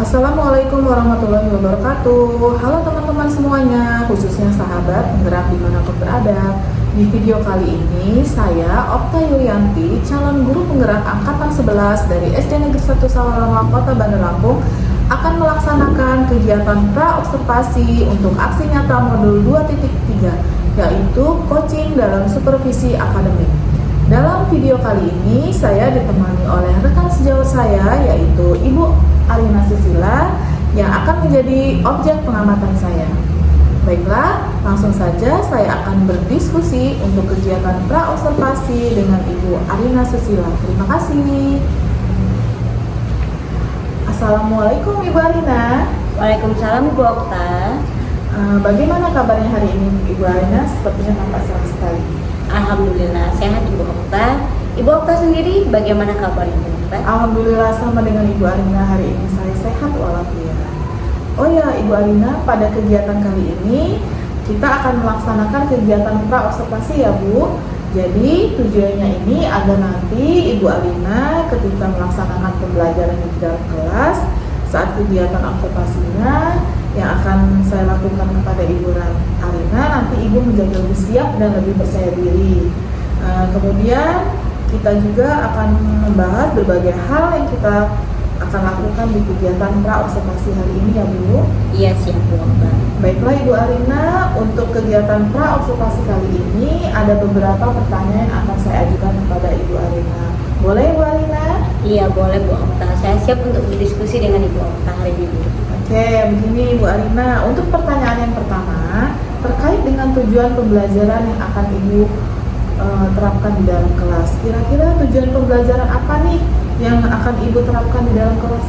Assalamualaikum warahmatullahi wabarakatuh. Halo teman-teman semuanya, khususnya sahabat penggerak dimanapun berada. Di video kali ini, saya Okta Yulianti, calon guru penggerak Angkatan 11 dari SD Negeri 1 Sawalama, Kota Bandar Lampung, akan melaksanakan kegiatan pra-observasi untuk aksi nyata modul 2.3, yaitu coaching dalam supervisi akademik. Dalam video kali ini, saya ditemani oleh rekan sejauh saya, yaitu Ibu Arina Susila, yang akan menjadi objek pengamatan saya. Baiklah, langsung saja saya akan berdiskusi untuk kegiatan pra-observasi dengan Ibu Arina Susila. Terima kasih. Assalamualaikum Ibu Arina. Waalaikumsalam Ibu Okta. Bagaimana kabarnya hari ini Ibu Arina? Sepertinya tampak sehat sekali. Alhamdulillah sehat Ibu Okta. Ibu Okta sendiri bagaimana kabar Ibu Okta? Alhamdulillah sama dengan Ibu Arina, hari ini saya sehat walafiat. Oh ya Ibu Arina, pada kegiatan kali ini kita akan melaksanakan kegiatan pra-observasi ya Bu. Jadi tujuannya ini agar nanti Ibu Arina ketika melaksanakan pembelajaran di dalam kelas, saat kegiatan observasinya yang akan saya lakukan kepada Ibu Arina, nanti Ibu menjadi lebih siap dan lebih percaya diri. Kemudian kita juga akan membahas berbagai hal yang kita akan lakukan di kegiatan pra-observasi hari ini ya Bu. Iya siap Bu Okta. Baiklah Ibu Arina, untuk kegiatan pra-observasi kali ini ada beberapa pertanyaan yang akan saya ajukan kepada Ibu Arina. Boleh Ibu Arina? Iya boleh Bu Okta. Saya siap untuk berdiskusi dengan Ibu Okta hari ini. Oke, begini Bu Arina, untuk pertanyaan yang pertama terkait dengan tujuan pembelajaran yang akan Ibu terapkan di dalam kelas. Kira-kira tujuan pembelajaran apa nih yang akan Ibu terapkan di dalam kelas?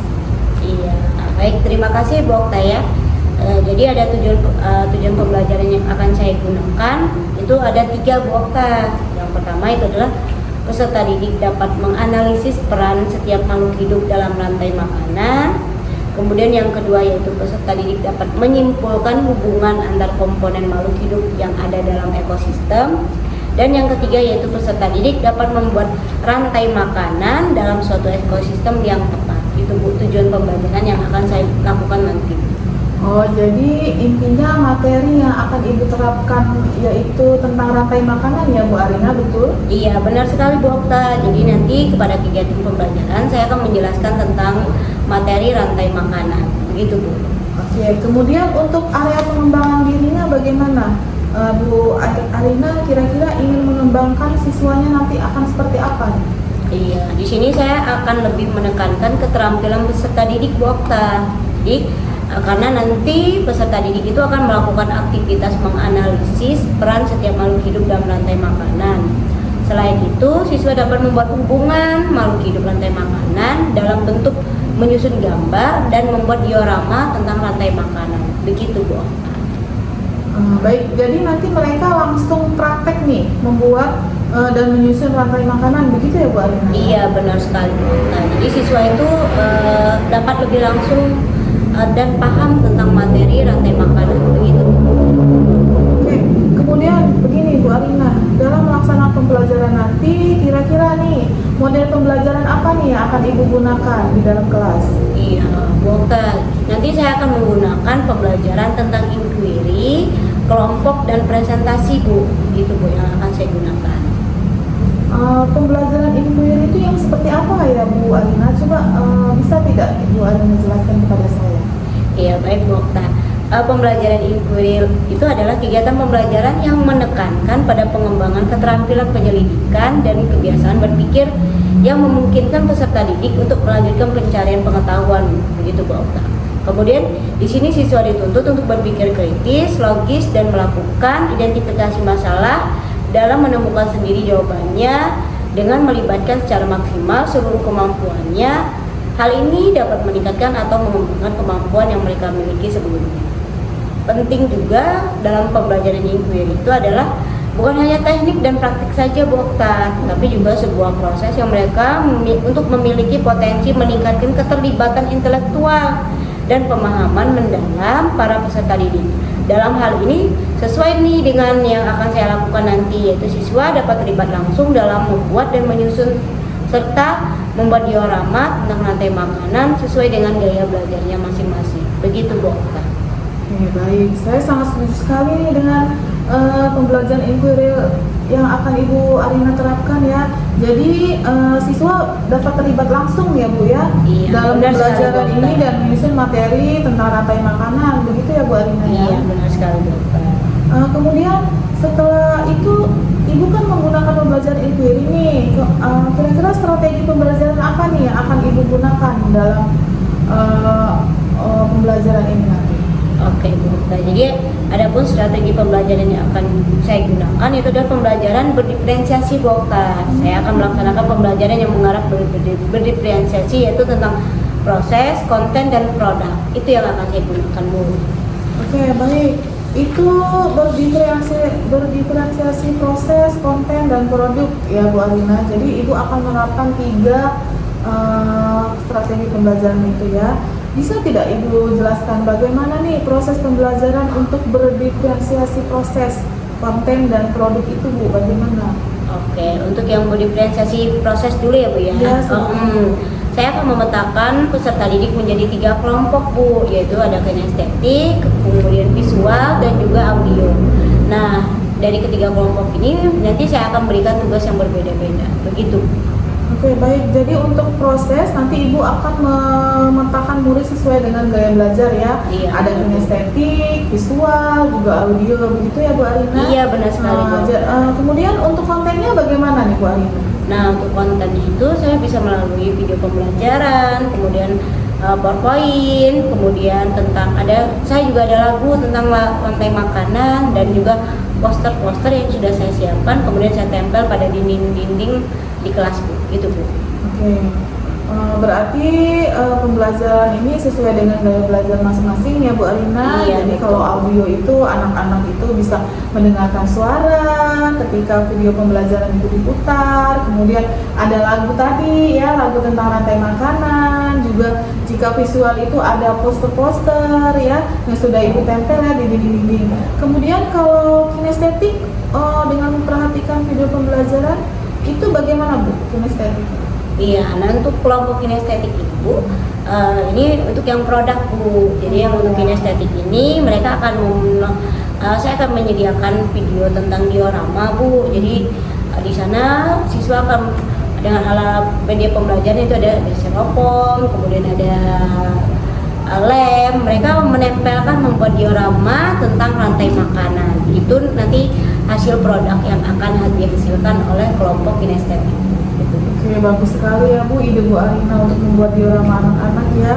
Iya, baik, terima kasih Bu Okta ya. Jadi ada tujuan pembelajaran yang akan saya gunakan itu ada 3 Bu Okta. Yang pertama itu adalah peserta didik dapat menganalisis peran setiap makhluk hidup dalam rantai makanan. Kemudian yang kedua yaitu peserta didik dapat menyimpulkan hubungan antar komponen makhluk hidup yang ada dalam ekosistem. Dan yang ketiga yaitu peserta didik dapat membuat rantai makanan dalam suatu ekosistem yang tepat. Itu Bu, tujuan pembelajaran yang akan saya lakukan nanti. Oh, jadi intinya materi yang akan Ibu terapkan yaitu tentang rantai makanan ya Bu Arina, betul? Iya, benar sekali Bu Okta. Jadi nanti kepada kegiatan pembelajaran saya akan menjelaskan tentang materi rantai makanan. Begitu Bu. Oke, kemudian untuk area pengembangan dirinya bagaimana? Bu Arina kira-kira ingin mengembangkan siswanya nanti akan seperti apa? Iya, di sini saya akan lebih menekankan keterampilan peserta didik Bu Okta. Jadi karena nanti peserta didik itu akan melakukan aktivitas menganalisis peran setiap makhluk hidup dalam rantai makanan. Selain itu, siswa dapat membuat hubungan makhluk hidup rantai makanan dalam bentuk menyusun gambar dan membuat diorama tentang rantai makanan. Begitu Bu Okta. Baik, jadi nanti mereka langsung praktek nih membuat dan menyusun rantai makanan, begitu ya Bu Arina? Iya benar sekali Bu Okta. Jadi siswa itu dapat lebih langsung dan paham tentang materi rantai makanan, begitu. Oke, kemudian begini Bu Arina, dalam melaksanakan pembelajaran nanti kira-kira nih model pembelajaran apa nih yang akan Ibu gunakan di dalam kelas? Iya Bu Okta, nanti saya akan menggunakan pembelajaran tentang inquiry, kelompok dan presentasi Bu, itu Bu yang akan saya gunakan. Pembelajaran inquiry itu yang seperti apa ya Bu Arina? Coba bisa tidak Ibu Arina jelaskan kepada saya? Iya baik Bu Okta. Pembelajaran inquiry itu adalah kegiatan pembelajaran yang menekankan pada pengembangan keterampilan penyelidikan dan kebiasaan berpikir yang memungkinkan peserta didik untuk melanjutkan pencarian pengetahuan, begitu Bu Okta. Kemudian di sini siswa dituntut untuk berpikir kritis, logis dan melakukan identifikasi masalah dalam menemukan sendiri jawabannya dengan melibatkan secara maksimal seluruh kemampuannya. Hal ini dapat meningkatkan atau mengembangkan kemampuan yang mereka miliki sebelumnya. Penting juga dalam pembelajaran inquiry itu adalah bukan hanya teknik dan praktik saja Bu Okta, tapi juga sebuah proses yang mereka untuk memiliki potensi meningkatkan keterlibatan intelektual dan pemahaman mendalam para peserta didik. Dalam hal ini sesuai nih dengan yang akan saya lakukan nanti, yaitu siswa dapat terlibat langsung dalam membuat dan menyusun serta membuat diorama tentang rantai makanan sesuai dengan gaya belajarnya masing-masing. Begitu Bu Okta. Oke, baik. Saya sangat setuju sekali nih dengan pembelajaran inquiry yang akan Ibu Arina terapkan ya. Jadi siswa dapat terlibat langsung ya Bu ya, Iya, dalam benar pembelajaran sekali, Bu ini Okta. dan menyusun materi tentang rantai makanan. Begitu ya Bu Arina ya. Iya, benar sekali Bu Okta. Kemudian setelah itu Ibu kan menggunakan pembelajaran inquiry nih. Kira-kira strategi pembelajaran apa nih yang akan Ibu gunakan dalam pembelajaran ini nanti? Oke Bu Okta. Jadi adapun strategi pembelajaran yang akan saya gunakan itu adalah pembelajaran berdiferensiasi Bu Okta. Saya akan melaksanakan pembelajaran yang mengarah berdiferensiasi, yaitu tentang proses, konten, dan produk. Itu yang akan saya gunakan Bu. Oke, baik. Itu berdiferensiasi proses, konten, dan produk ya Bu Arina. Jadi Ibu akan menerapkan 3 strategi pembelajaran itu ya. Bisa tidak Ibu jelaskan bagaimana nih proses pembelajaran untuk berdiferensiasi proses, konten, dan produk itu Bu? Bagaimana? Oke, untuk yang berdiferensiasi proses dulu ya Bu ya. Ya, silakan. Saya akan memetakan peserta didik menjadi 3 kelompok Bu, yaitu ada kinestetik, kemudian visual, dan juga audio. Nah, dari ketiga kelompok ini nanti saya akan berikan tugas yang berbeda-beda. Begitu. Oke, baik. Jadi untuk proses nanti Ibu akan memetakan murid sesuai dengan gaya belajar ya. Iya. Ada kinestetik, visual, juga audio. Begitu ya Bu Arina? Iya, benar sekali Bu. Kemudian untuk kontennya bagaimana nih Bu Arina? Nah, untuk konten itu saya bisa melalui video pembelajaran, kemudian PowerPoint, kemudian saya juga ada lagu tentang rantai makanan, dan juga poster-poster yang sudah saya siapkan, kemudian saya tempel pada dinding-dinding di kelas Bu. Gitu Bu. Oke. Berarti pembelajaran ini sesuai dengan gaya belajar masing-masing ya Bu Arina. Iya, Jadi betul. kalau audio itu anak-anak itu bisa mendengarkan suara ketika video pembelajaran itu diputar. Kemudian ada lagu tadi ya, lagu tentang rantai makanan. Juga jika visual itu ada poster-poster ya yang sudah Ibu tempel ya di dinding-dinding. Kemudian kalau kinestetik dengan memperhatikan video pembelajaran itu bagaimana Bu kinestetik? Iya, nah untuk kelompok kinestetik itu ini untuk yang produk Bu. Jadi yang untuk kinestetik ini mereka akan saya akan menyediakan video tentang diorama Bu. Jadi di sana siswa akan dengan alat media pembelajaran itu ada styrofoam, kemudian ada lem. Mereka menempelkan membuat diorama tentang rantai makanan. Itu nanti hasil produk yang akan dihasilkan oleh kelompok kinestetik. Oke, bagus sekali ya Bu ide Bu Arina untuk membuat diorama anak-anak ya.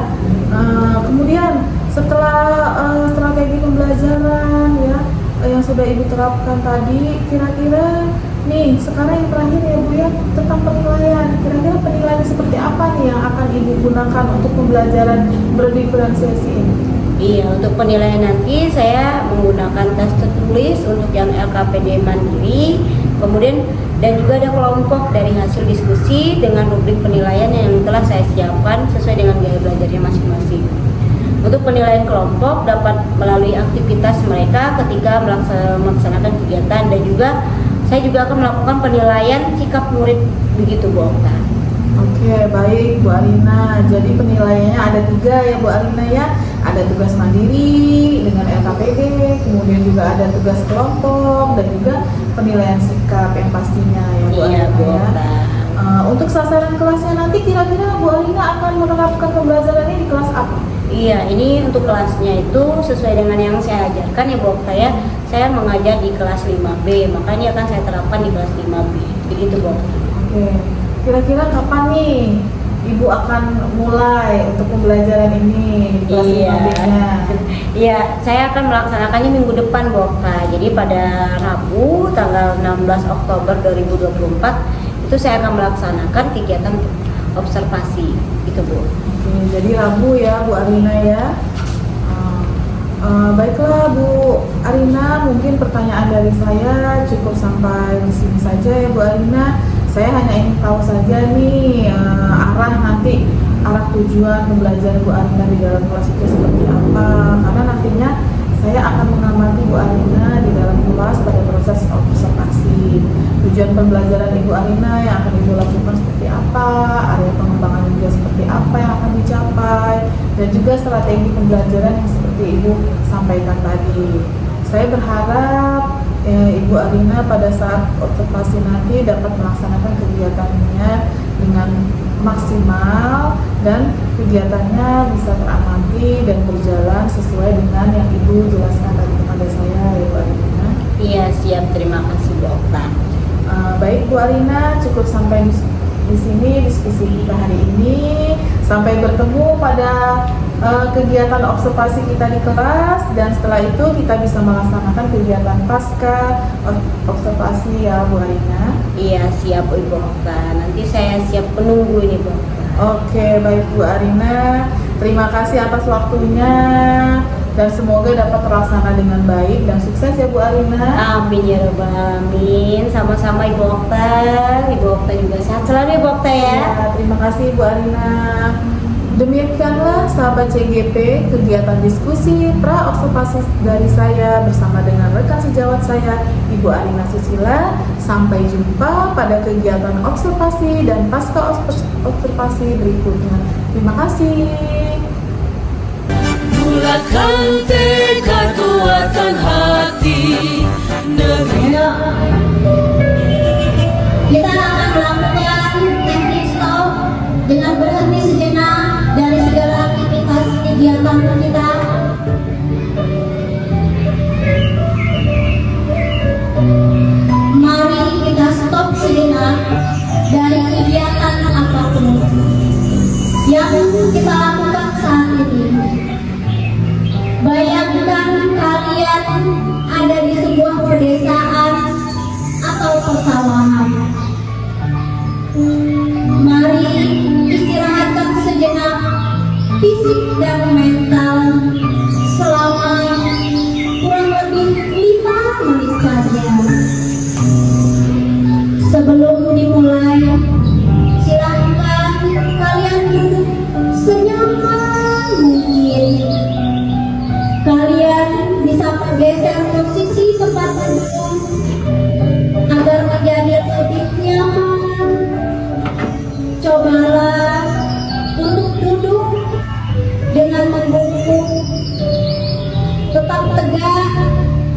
Kemudian setelah strategi pembelajaran ya yang sudah Ibu terapkan tadi, kira-kira nih sekarang yang terakhir ya Bu ya tentang penilaian. Kira-kira penilaian seperti apa nih yang akan Ibu gunakan untuk pembelajaran berdiferensiasi ini? Iya, untuk penilaian nanti saya menggunakan tes tertulis untuk yang LKPD mandiri, kemudian dan juga ada kelompok dari hasil diskusi dengan rubrik penilaian yang telah saya siapkan sesuai dengan gaya belajarnya masing-masing. Untuk penilaian kelompok dapat melalui aktivitas mereka ketika melaksanakan kegiatan, dan juga saya juga akan melakukan penilaian sikap murid. Begitu Bu Okta. Oke, baik Bu Arina. Jadi penilaiannya ada 3 ya Bu Arina ya. Ada tugas mandiri dengan LKPD, kemudian juga ada tugas kelompok, dan juga penilaian sikap yang pastinya ya Bu Iya Arina Bu ya. Okta. Untuk sasaran kelasnya nanti kira-kira Bu Arina akan menerapkan pembelajaran ini di kelas apa? Iya, ini untuk kelasnya itu sesuai dengan yang saya ajarkan ya Bu Okta ya. Saya mengajar di kelas 5B, makanya akan saya terapkan di kelas 5B. Begitu Bu Okta. Oke, kira-kira kapan nih Ibu akan mulai untuk pembelajaran ini di kelas 5B-nya? Iya, saya akan melaksanakannya minggu depan Bu Okta. Jadi pada Rabu tanggal 16 Oktober 2024 itu saya akan melaksanakan kegiatan observasi itu Bu. Oke, jadi Rabu ya Bu Arina ya. Baiklah Bu Arina, mungkin pertanyaan dari saya cukup sampai di sini saja ya Bu Arina. Saya hanya ingin tahu saja nih arah tujuan pembelajaran Bu Arina di dalam kelas itu seperti apa. Karena nantinya saya akan mengamati Bu Arina di dalam kelas pada proses observasi. Tujuan pembelajaran Ibu Arina yang akan Ibu lakukan seperti apa, area pengembangan juga seperti apa yang akan dicapai, dan juga strategi pembelajaran yang seperti Ibu sampaikan tadi. Saya berharap Ibu Arina pada saat observasi nanti dapat melaksanakan kegiatannya dengan maksimal dan kegiatannya bisa teramati dan berjalan sesuai dengan yang Ibu jelaskan tadi kepada saya ya Bu Arina. Iya siap, terima kasih Bu Okta. Baik Bu Arina, cukup sampai di sini diskusi kita hari ini. Sampai bertemu pada kegiatan observasi kita di kelas, dan setelah itu kita bisa melaksanakan kegiatan pasca observasi ya Bu Arina. Iya siap Ibu Okta, nanti saya siap menunggu ini Bu Okta. Oke, baik Bu Arina, terima kasih atas waktunya dan semoga dapat terlaksana dengan baik dan sukses ya Bu Arina. Amin ya rabbal alamin. Sama-sama Ibu Okta. Ibu Okta juga sehat selalu Ibu Okta ya. Ya, terima kasih Bu Arina. Demikianlah sahabat CGP kegiatan diskusi pra observasi dari saya bersama dengan rekan sejawat saya Ibu Arina Susila. Sampai jumpa pada kegiatan observasi dan pasca observasi berikutnya. Terima kasih. Bulatkan tekad, kuatkan hati negeri. Kita akan melakukan teknik stop dengan berhenti sejenak dari segala aktivitas kegiatan kita. Mari kita stop sejenak dari kegiatan apapun yang kita lakukan saat ini. Bayangkan kalian ada di sebuah pedesaan atau persawahan. Mari istirahatkan sejenak fisik dan mental selama kurang lebih 5 menit saja. Sebelum dimulai, silahkan kalian duduk senyaman mungkin. Kalian bisa bergeser posisi tempat duduk agar menjadi lebih nyaman. Cobalah untuk duduk dengan membungkuk, tetap tegak,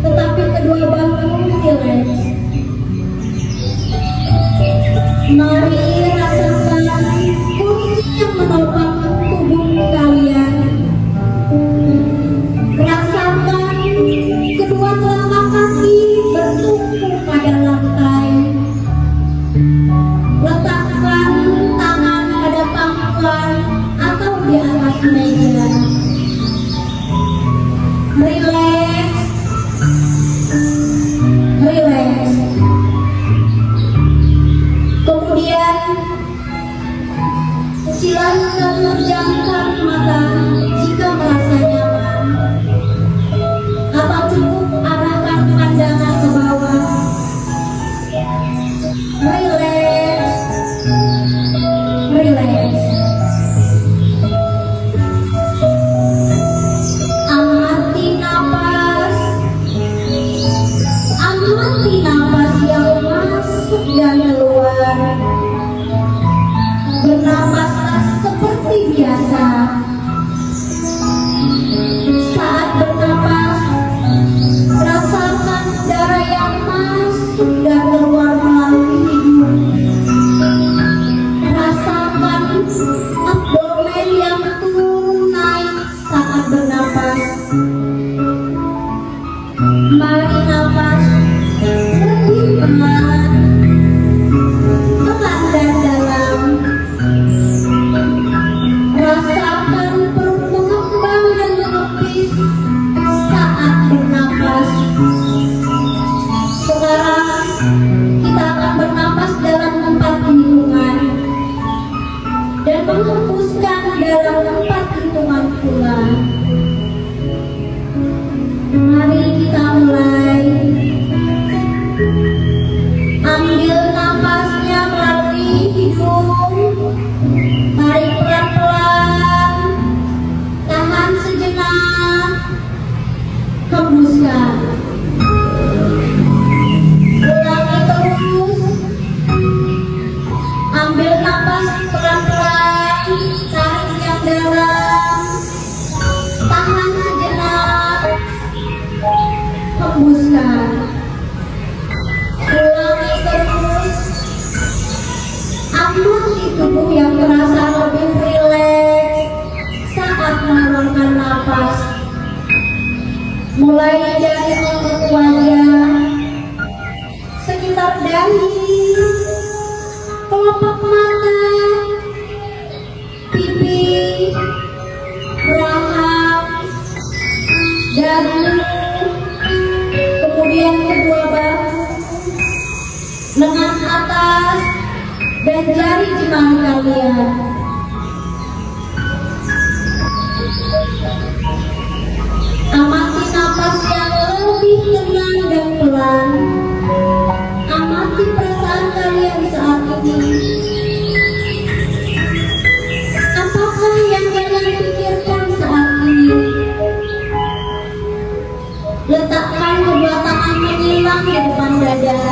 tetapi kedua bahu rileks. Mari rasakan kursi yang menopang tubuh kalian. Rasakan kedua telapak kaki bertumpu pada lantai. Letakkan tangan pada pangkuan atau di atas meja. Rileks, rileks. Kemudian silakan memejamkan mata jika merasa nyaman. Apa cukup arahkan pandangan ke bawah. Relax, relax. Amati napas yang masuk dan keluar. Bernapaslah seperti biasa. Saat bernapas, rasakan darah yang masuk dan keluar melalui hidung. Rasakan hidung, tarik pelan-pelan, tahan sejenak, hembuskan. Ulangi terus, ambil napas pelan-pelan, tarik yang dalam, tahan sejenak, hembuskan. Ulangi terus, amati tubuh yang terasa lebih rileks saat mengeluarkan napas. Mulai dari otot wajah, sekitar dahi, kelopak mata, pipi, rahang, dagu, kemudian kedua bahu, lengan atas, dan jari jemari kalian. Amati napas yang lebih tenang dan pelan. Amati perasaan kalian saat ini. Apakah yang kalian pikirkan saat ini? Letakkan kedua tangan menyilang di depan dada.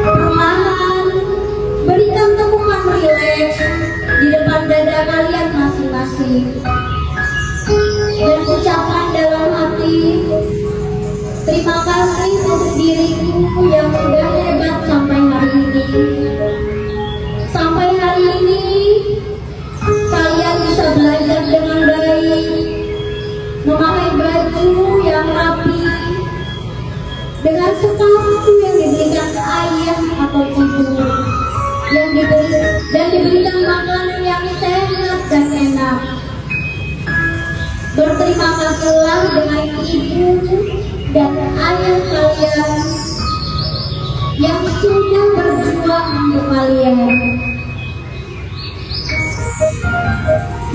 Perlahan berikan tepukan rileks di depan dada kalian masing-masing. Dan ucapkan dalam hati, terima kasih untuk diriku yang sudah hebat sampai hari ini. Sampai hari ini kalian bisa belajar dengan baik, memakai baju yang rapi, dengan sepatu yang diberikan ayah atau ibu, dan diberikan makanan yang sehat dan enak. Berterima kasihlah dengan ibu dan ayah kalian yang sudah berjuang untuk kalian.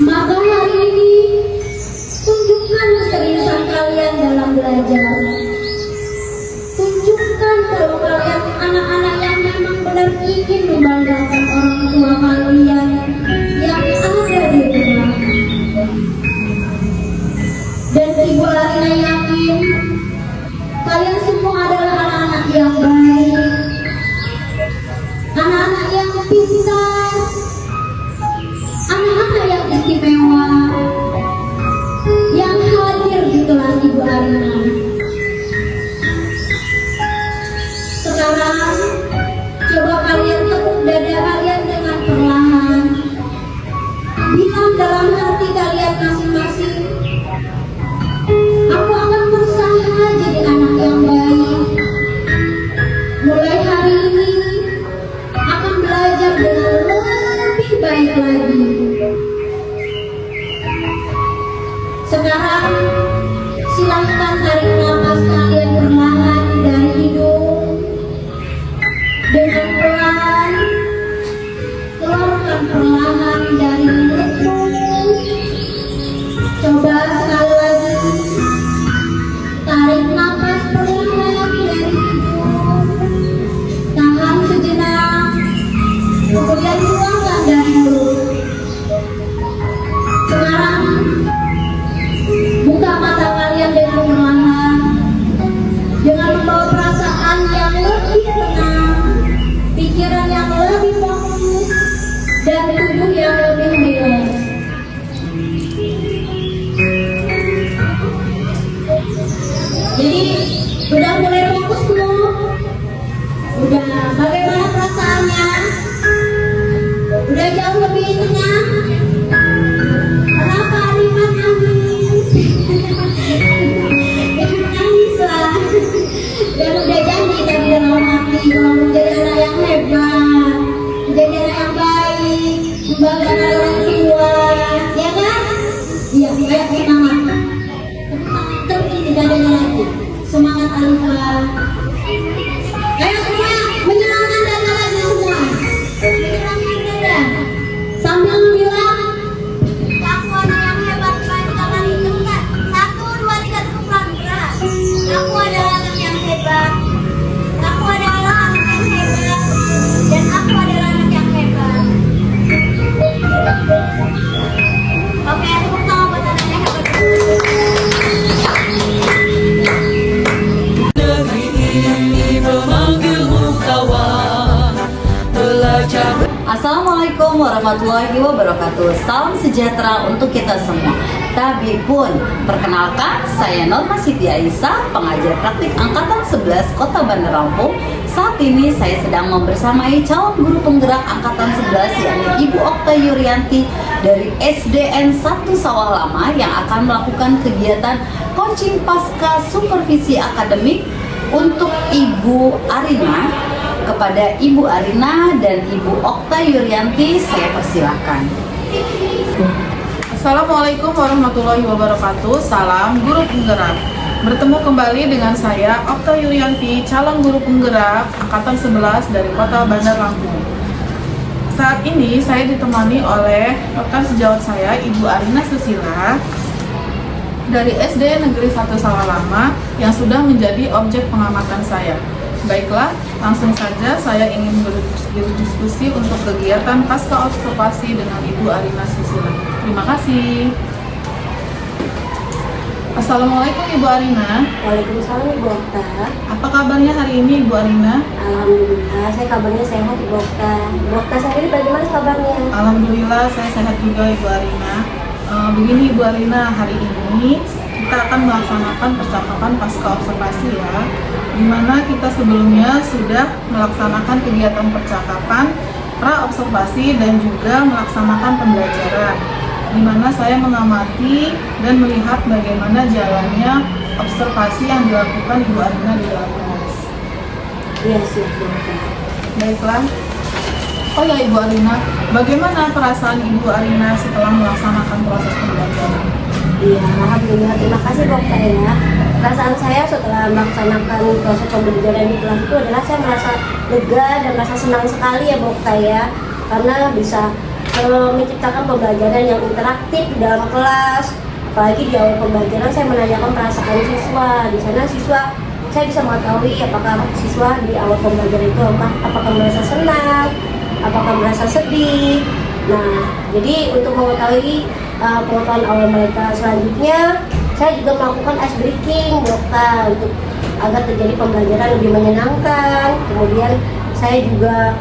Maka hari ini tunjukkan keseriusan kalian dalam belajar. Tunjukkan kalau kalian anak-anak yang memang benar ingin membanggakan orang tua kalian yang ada di rumah. Dan Ibu Alina yakin kalian semua adalah anak-anak yang baik, anak-anak yang pintar, anak-anak yang istimewa, yang hadir di kelas Ibu Alina. Sekarang coba kalian tepuk dada kalian dengan perlahan. Bilang dalam hati kalian masing-masing, aku akan berusaha jadi anak yang baik. Mulai hari ini akan belajar dengan lebih baik lagi. Sekarang silahkan tarik nafas kalian perlahan dari hidung. Dengan pelan, keluarkan perlahan dari mulutmu. Coba sekali lagi. Tarik nafas perlahan dari hidung. Tahan sejenak. Kemudian keluarkan dari mulut. Sekarang buka mata kalian dengan perlahan. Dengan membawa perasaan yang lebih tenang, pikiran yang lebih fokus, dan tubuh yang lebih rileks. Jadi udah mulai fokus belum? Udah. Bagaimana perasaannya? Udah jauh lebih tenang? Kenapa Alima nangis? Jangan nangis lah. Dan udah janji tadi dalam hati kalau menjadi anak yang hebat, menjadi anak yang baik, membanggakan orang tua, ya kan? Iya, ayo semangat. Terus tidak ada lagi. Semangat Alfa. Ayo semua menyerangkan dada lagi semua. Menyerangkan dada. Sambil bilang, aku anak yang hebat, baik tangan hitung kan? 1, 2, 3 tepukan berat. Aku adalah anak yang hebat. Aku adalah anak yang hebat. Dan baca. Assalamualaikum warahmatullahi wabarakatuh. Salam sejahtera untuk kita semua. Tapi pun, perkenalkan, saya Norma Siti Aisyah, pengajar praktik Angkatan 11 Kota Bandar Lampung. Saat ini saya sedang membersamai calon guru penggerak Angkatan 11 yakni Ibu Okta Yuryanti dari SDN 1 Sawah Lama yang akan melakukan kegiatan coaching pasca supervisi akademik untuk Ibu Arina. Kepada Ibu Arina dan Ibu Okta Yuryanti, saya persilahkan. Assalamualaikum warahmatullahi wabarakatuh. Salam guru penggerak. Bertemu kembali dengan saya Okta Yuryanti, calon guru penggerak Angkatan 11 dari Kota Bandar Lampung. Saat ini saya ditemani oleh rekan sejawat saya Ibu Arina Susila dari SD Negeri 1 Sawah Lama yang sudah menjadi objek pengamatan saya. Baiklah, langsung saja saya ingin berdiskusi untuk kegiatan pasca observasi dengan Ibu Arina Susila. Terima kasih. Assalamualaikum Ibu Arina. Waalaikumsalam Ibu Okta. Apa kabarnya hari ini Ibu Arina? Alhamdulillah, saya kabarnya sehat Ibu Okta. Ibu Okta sendiri bagaimana kabarnya? Alhamdulillah saya sehat juga Ibu Arina. Begini Ibu Arina, hari ini kita akan melaksanakan percakapan pasca observasi ya, di mana kita sebelumnya sudah melaksanakan kegiatan percakapan pra observasi dan juga melaksanakan pembelajaran, di mana saya mengamati dan melihat bagaimana jalannya observasi yang dilakukan Ibu Arina di dalam kelas. Iya siap Ibu Okta. Baiklah. Oh ya Ibu Arina, bagaimana perasaan Ibu Arina setelah melaksanakan proses pembelajaran? Iya, alhamdulillah. Terima kasih Bu Okta ya. Perasaan saya setelah melaksanakan proses pembelajaran di kelas itu adalah saya merasa lega dan merasa senang sekali ya Bu Okta ya, karena bisa menciptakan pembelajaran yang interaktif di dalam kelas. Apalagi di awal pembelajaran saya menanyakan perasaan siswa. Di sana siswa saya bisa mengetahui apakah siswa di awal pembelajaran itu apakah merasa senang, apakah merasa sedih. Nah, jadi untuk mengetahui pengetahuan awal mereka selanjutnya, saya juga melakukan ice breaking untuk agar terjadi pembelajaran lebih menyenangkan. Kemudian saya juga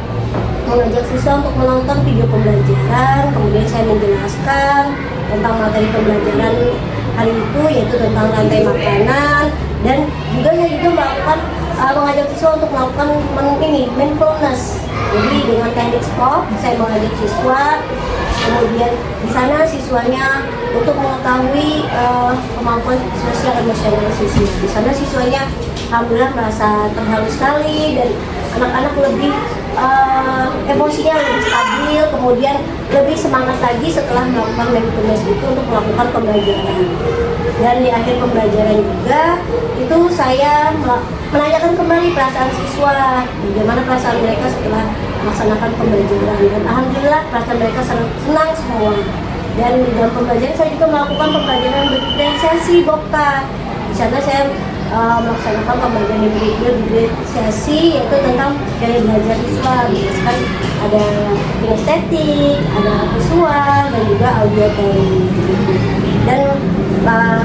mengajak siswa untuk menonton video pembelajaran. Kemudian saya menjelaskan tentang materi pembelajaran hari itu, yaitu tentang rantai makanan. Dan juga saya juga melakukan mengajak siswa untuk melakukan mindfulness. Jadi dengan teknik SPOP saya mengajak siswa, kemudian di sana siswanya untuk mengetahui kemampuan sosial emosional siswa. Di sana siswanya alhamdulillah merasa terharu sekali dan anak-anak lebih emosinya lebih stabil, kemudian lebih semangat lagi setelah melakukan mindfulness itu untuk melakukan pembelajaran. Dan di akhir pembelajaran juga itu saya menanyakan kembali perasaan siswa, bagaimana perasaan mereka setelah melaksanakan pembelajaran, dan alhamdulillah perasaan mereka senang semua. Dan di dalam pembelajaran saya juga melakukan pembelajaran berdiferensiasi Bokta. Di sana saya melaksanakan pembelajaran berdiferensiasi, yaitu tentang gaya belajar siswa. Misalkan ada kinestetik, ada visual, dan juga auditory. Dan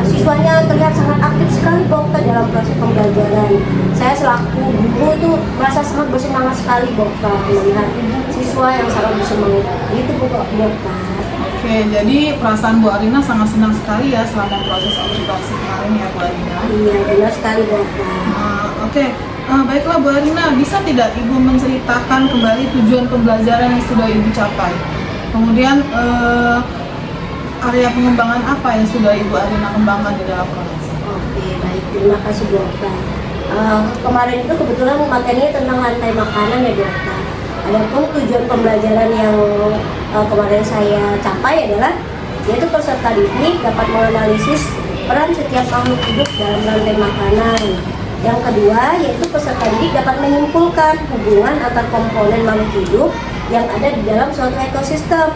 siswanya terlihat sangat aktif sekali Bokta dalam proses pembelajaran. Saya selaku guru itu merasa sangat bersemangat sekali Bokta melihat siswa yang sangat bersemangat. Itu Bokta. Oke, jadi perasaan Bu Arina sangat senang sekali ya selama proses observasi kemarin ya Bu Arina. Iya, benar sekali Bokta. Oke, baiklah Bu Arina, bisa tidak Ibu menceritakan kembali tujuan pembelajaran yang sudah Ibu capai? Kemudian area pengembangan apa yang sudah Ibu Arina kembangkan di dalam kelas? Oke, baik, terima kasih Bokta. Kemarin itu kebetulan materinya tentang rantai makanan ya Bokta. Adapun tujuan pembelajaran yang kemarin saya capai adalah yaitu peserta didik dapat menganalisis peran setiap makhluk hidup dalam rantai makanan. Yang kedua yaitu peserta didik dapat menyimpulkan hubungan antar komponen makhluk hidup yang ada di dalam suatu ekosistem.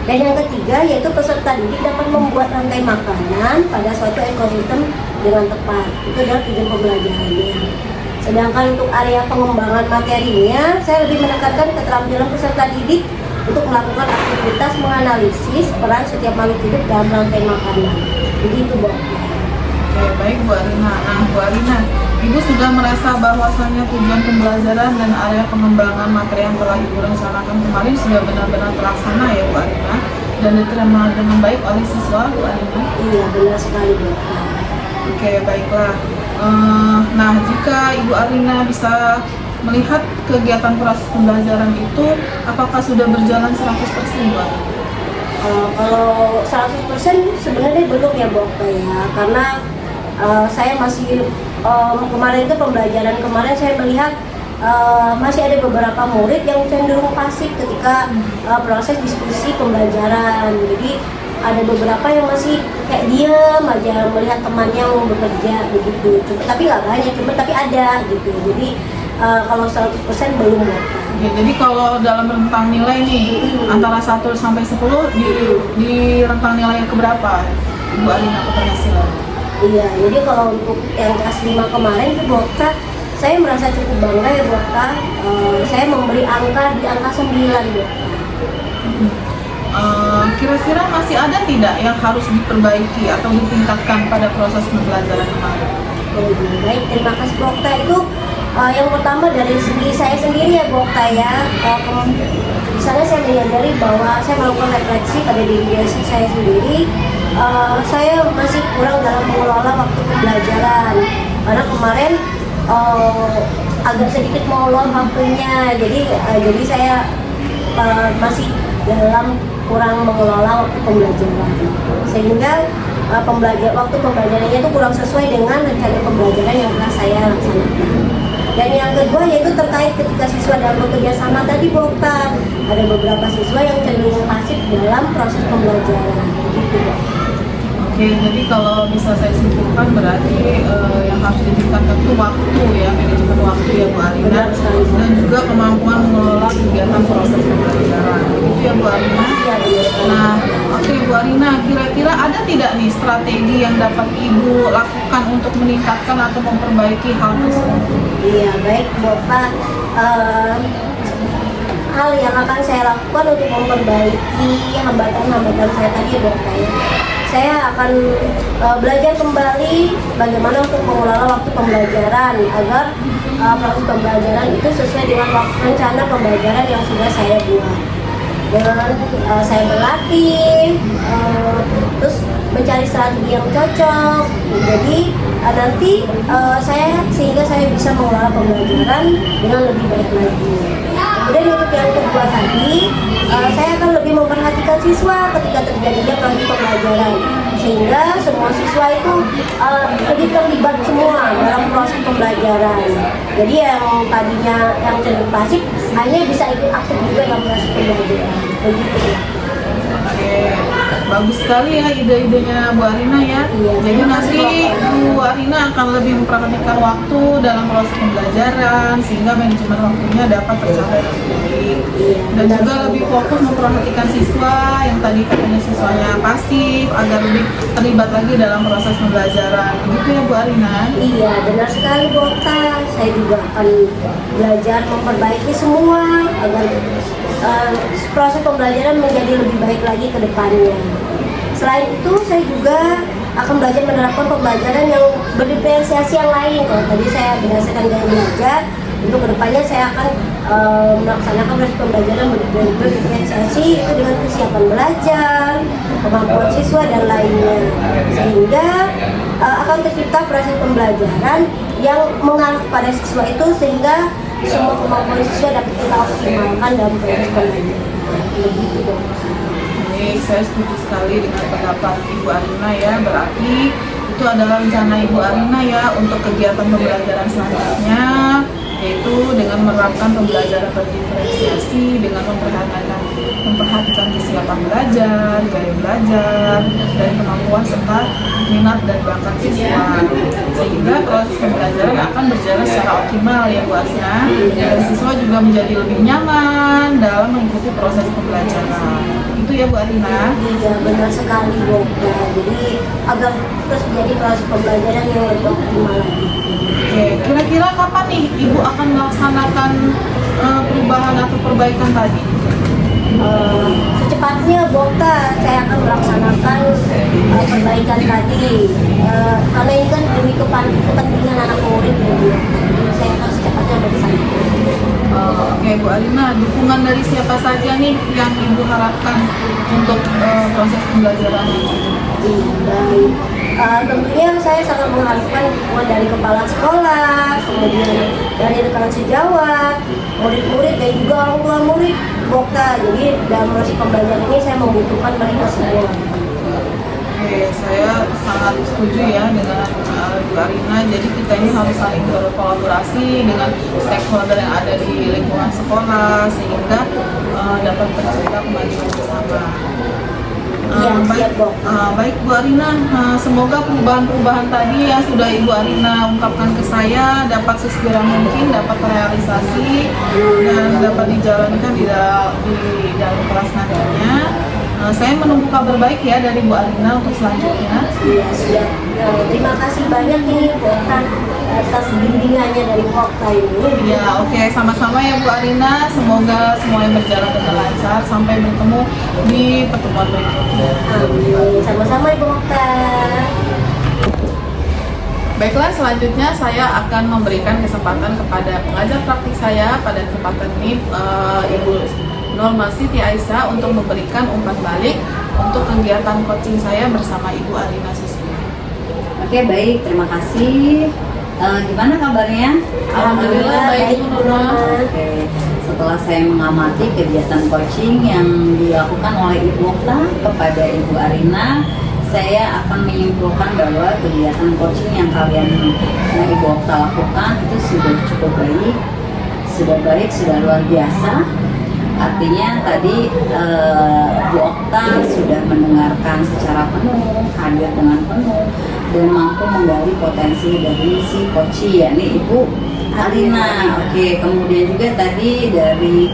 Dan yang ketiga yaitu peserta didik dapat membuat rantai makanan pada suatu ekosistem dengan tepat. Itu adalah tujuan pembelajarannya. Sedangkan untuk area pengembangan materinya, saya lebih menekankan keterampilan peserta didik untuk melakukan aktivitas menganalisis peran setiap makhluk hidup dalam rantai makanan. Begitu, Bu. Oke, baik Bu Arina. Nah, Bu Arina, Ibu sudah merasa bahwasannya tujuan pembelajaran dan area pengembangan materi yang telah Ibu rencanakan kemarin sudah benar-benar terlaksana ya Bu Arina, dan diterima dengan baik oleh siswa Bu Arina? Iya, benar sekali Bu. Oke, baiklah. Nah, jika Ibu Arina bisa melihat kegiatan proses pembelajaran itu, apakah sudah berjalan 100% Bu Arina? Kalau 100% sebenarnya belum ya Bu ya, karena saya masih kemarin itu pembelajaran kemarin saya melihat masih ada beberapa murid yang cenderung pasif ketika proses diskusi pembelajaran. Jadi ada beberapa yang masih kayak diam aja melihat temannya mau bekerja begitu. Tapi nggak banyak, tapi ada gitu. Jadi kalau 100% belum ya. Oke, jadi kalau dalam rentang nilai nih antara 1 sampai 10 di rentang nilai yang keberapa Ibu Arina keberhasilan? Iya, jadi kalau untuk yang kelas 5 kemarin itu Bokta, saya merasa cukup bangga ya Bokta. Saya memberi angka di angka 9 Bokta. Kira-kira masih ada tidak yang harus diperbaiki atau ditingkatkan pada proses pembelajaran kemarin? Baik, terima kasih Bokta. Itu yang pertama dari segi saya sendiri ya Bokta ya. Di sana saya menyadari bahwa saya melakukan refleksi pada diri saya sendiri. Saya masih kurang dalam mengelola waktu pembelajaran karena kemarin agak sedikit molor waktunya, jadi saya masih dalam kurang mengelola waktu pembelajaran sehingga waktu pembelajarannya itu kurang sesuai dengan rencana pembelajaran yang telah saya laksanakan. Dan yang kedua yaitu terkait ketika siswa dalam bekerja sama tadi Bokta, ada beberapa siswa yang cenderung pasif dalam proses pembelajaran gitu Bok. Oke, jadi kalau bisa saya simpulkan berarti yang harus ditingkatkan itu waktu ya, manajemen waktu ya Bu Arina, dan juga kemampuan mengelola kegiatan proses pembelajaran. Begitu ya Bu Arina? Nah, oke Bu Arina, kira-kira ada tidak nih strategi yang dapat Ibu lakukan untuk meningkatkan atau memperbaiki hal tersebut? Iya, baik Bapak. Hal yang akan saya lakukan untuk memperbaiki hambatan-hambatan saya tadi ya Bapak ya. Saya akan belajar kembali bagaimana untuk mengelola waktu pembelajaran agar proses pembelajaran itu sesuai dengan rencana pembelajaran yang sudah saya buat. Dengan saya berlatih, terus mencari strategi yang cocok. Jadi nanti sehingga saya bisa mengelola pembelajaran dengan lebih baik lagi. Kemudian untuk yang kedua tadi, saya akan lebih memperhatikan siswa ketika terjadinya proses pembelajaran, sehingga semua siswa itu lebih terlibat semua dalam proses pembelajaran. Jadi yang tadinya yang cenderung pasif hanya bisa ikut aktif juga dalam proses pembelajaran. Begitu. Oke, bagus sekali ya ide-idenya Bu Arina ya. Iya, Jadi terima nanti kasih, Bu Arina akan lebih memperhatikan waktu dalam proses pembelajaran sehingga manajemen waktunya dapat tercapai dengan baik. Dan juga lebih fokus memperhatikan siswa yang tadi katanya siswanya pasif agar lebih terlibat lagi dalam proses pembelajaran. Begitu ya Bu Arina? Iya, benar sekali Bokta. Saya juga akan belajar memperbaiki semua agar proses pembelajaran menjadi lebih baik lagi ke depannya. Selain itu, saya juga akan belajar menerapkan pembelajaran yang berdiferensiasi yang lain. Kalau tadi saya berdasarkan gaya belajar, untuk kedepannya saya akan melaksanakan proses pembelajaran berdiferensiasi itu dengan kesiapan belajar, kemampuan siswa dan lainnya, sehingga akan tercipta proses pembelajaran yang mengarah pada siswa itu sehingga semua kemampuan siswa dapat kita optimalkan dalam proses pembelajaran. Begitu dong. Baik, saya setuju sekali dengan pendapat Ibu Arina ya. Berarti itu adalah rencana Ibu Arina ya untuk kegiatan pembelajaran selanjutnya, yaitu dengan menerapkan pembelajaran berdiferensiasi dengan memperhatikan kesiapan belajar, gaya belajar, dan kemampuan serta minat dan bakat siswa, sehingga proses pembelajaran akan berjalan secara optimal ya Bu Arina, dan siswa juga menjadi lebih nyaman dalam mengikuti proses pembelajaran. Itu ya Bu Arina. Iya, benar sekali Bok. Jadi agar terus menjadi proses pembelajaran yang lebih optimal lagi. Oke, kira-kira kapan nih Ibu akan melaksanakan perubahan atau perbaikan tadi? Secepatnya Bu Okta saya akan melaksanakan perbaikan tadi. Karena ini kan demi kepentingan anak murid, jadi saya akan secepatnya bersama. Oke Bu Arina, dukungan dari siapa saja nih yang Ibu harapkan untuk proses pembelajaran ini? Baik. Tentunya saya sangat mengharapkan dukungan dari kepala sekolah, kemudian dari rekan sejawat, murid-murid dan juga orang tua murid Bu Okta. Jadi dalam proses pembelajaran ini saya membutuhkan mereka semua. Oke, saya sangat setuju ya dengan Bu Arina. Jadi kita ini harus saling berkolaborasi dengan stakeholder yang ada di lingkungan sekolah sehingga dapat tercipta kemajuan bersama. Iya, siap, Bu. Baik Bu Arina, semoga perubahan-perubahan tadi yang sudah Ibu Arina ungkapkan ke saya dapat sesegera mungkin dapat terrealisasi dan dapat dijalankan di dalam kelas nantinya. Saya menunggu kabar baik ya dari Bu Arina untuk selanjutnya. Iya, siap. Terima kasih banyak ini Bu Okta atas bimbingannya dari Bu Okta ini. Ya, oke, sama-sama ya Bu Arina. Semoga semuanya berjalan dengan lancar. Sampai bertemu di pertemuan berikutnya. Amin. Sama-sama Ibu Okta. Baiklah, selanjutnya saya akan memberikan kesempatan kepada pengajar praktik saya pada kesempatan ini, Ibu Norma Siti Aisyah, untuk memberikan umpan balik untuk kegiatan coaching saya bersama Ibu Arina Susila. Oke, baik, terima kasih. Gimana kabarnya? Alhamdulillah baik Bu Norma. Oke, setelah saya mengamati kegiatan coaching yang dilakukan oleh Ibu Okta kepada Ibu Arina, saya akan menyimpulkan bahwa kegiatan coaching yang Ibu Okta lakukan itu sudah cukup baik, sudah luar biasa. Artinya tadi Bu Okta sudah mendengarkan secara penuh, hadir dengan penuh, dan mampu menggali potensi dari si coach, yakni Ibu Arina. Oke, kemudian juga tadi dari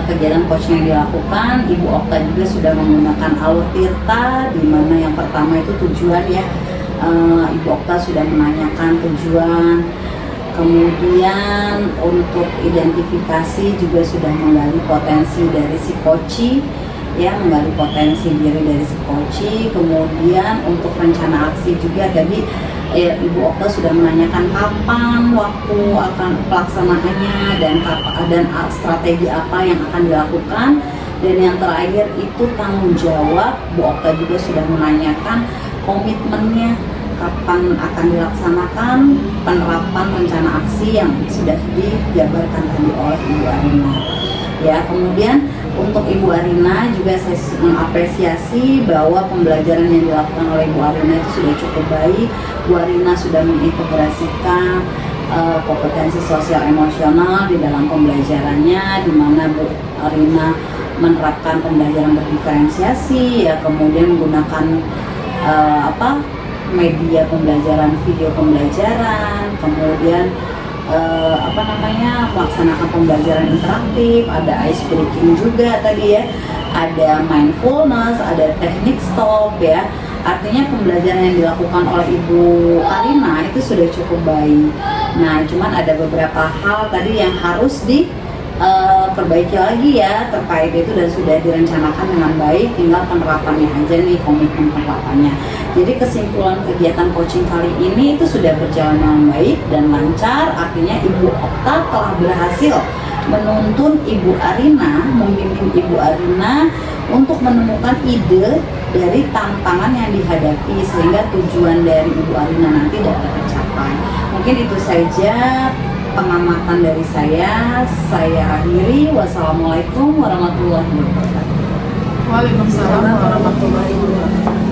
kegiatan coaching yang dilakukan, Ibu Okta juga sudah menggunakan alur tirta, di mana yang pertama itu tujuan ya. Ibu Okta sudah menanyakan tujuan. Kemudian untuk identifikasi juga sudah menggali potensi dari si coach, ya, menggali potensi diri dari si coach. Kemudian untuk rencana aksi juga tadi Ibu Okta sudah menanyakan kapan waktu akan pelaksanaannya dan strategi apa yang akan dilakukan. Dan yang terakhir itu tanggung jawab. Bu Okta juga sudah menanyakan komitmennya, kapan akan dilaksanakan penerapan rencana aksi yang sudah dijabarkan tadi oleh Ibu Arina. Ya, kemudian untuk Ibu Arina juga saya mengapresiasi bahwa pembelajaran yang dilakukan oleh Ibu Arina itu sudah cukup baik. Bu Arina sudah mengintegrasikan kompetensi sosial emosional di dalam pembelajarannya, di mana Bu Arina menerapkan pembelajaran berdiferensiasi, ya, kemudian menggunakan media pembelajaran, video pembelajaran, kemudian melaksanakan pembelajaran interaktif, ada ice breaking juga tadi ya, ada mindfulness, ada teknik stop ya. Artinya pembelajaran yang dilakukan oleh Ibu Arina itu sudah cukup baik. Nah, cuman ada beberapa hal tadi yang harus perbaiki lagi ya terkait itu, dan sudah direncanakan dengan baik, tinggal penerapannya aja nih, komitmen penerapannya. Jadi kesimpulan kegiatan coaching kali ini itu sudah berjalan dengan baik dan lancar. Artinya Ibu Okta telah berhasil menuntun Ibu Arina, membimbing Ibu Arina untuk menemukan ide dari tantangan yang dihadapi sehingga tujuan dari Ibu Arina nanti dapat tercapai. Mungkin itu saja pengamatan dari saya akhiri. Wassalamualaikum warahmatullahi wabarakatuh. Waalaikumsalam warahmatullahi wabarakatuh.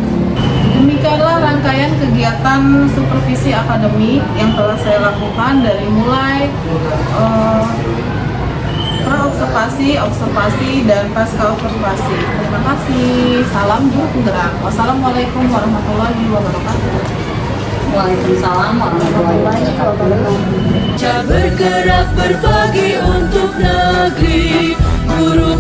Demikianlah rangkaian kegiatan supervisi akademik yang telah saya lakukan dari mulai observasi, dan pasca observasi. Terima kasih. Salam guru penggerak. Wassalamualaikum warahmatullahi wabarakatuh. Waalaikumsalam warahmatullahi wabarakatuh. Bergerak berbagi untuk negeri, guru